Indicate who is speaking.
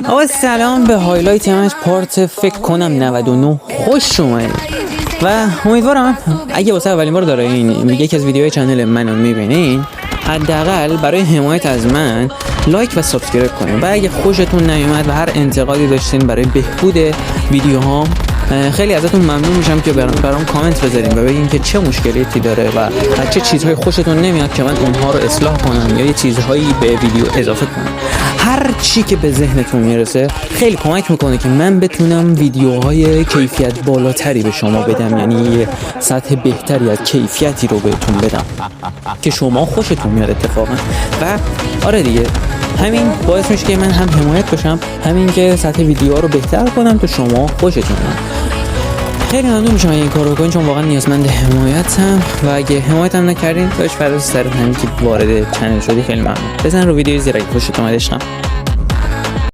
Speaker 1: آقا سلام به هایلایت همش پارت فکر کنم 99 خوش اومدید و امیدوارم اگه واسه اولین بار داره این یکی از ویدیوهای چنل منو میبینین حداقل برای حمایت از من لایک و سابسکرایب کنین و اگه خوشتون نیومد و هر انتقادی داشتین برای بهبود ویدیوهام خیلی ازتون ممنون میشم که برام کامنت بذارین و بگین که چه مشکلاتی داره و چه چیزهای خوشتون نمیاد که من اونها رو اصلاح کنم یا یه چیزهایی به ویدیو اضافه کنم. هر چی که به ذهنتون میرسه خیلی کمک میکنه که من بتونم ویدیوهای کیفیت بالاتری به شما بدم، یعنی یه سطح بهتری از کیفیتی رو بهتون بدم که شما خوشتون میاد اتفاقا. و آره دیگه همین باعث میشه که من هم حمایت بشم، همین که سطح ویدیوها رو بهتر کنم تا شما خوشتون بیاد. خیلی ممنون میشم این کارو کنین چون واقعا نیازمند حمایتم و اگه حمایتم نکردین داش فراز سر همین که وارد چنل شدی خیلی ممنون. بزن رو ویدیو زیر اگه خوشت اومد عشقم.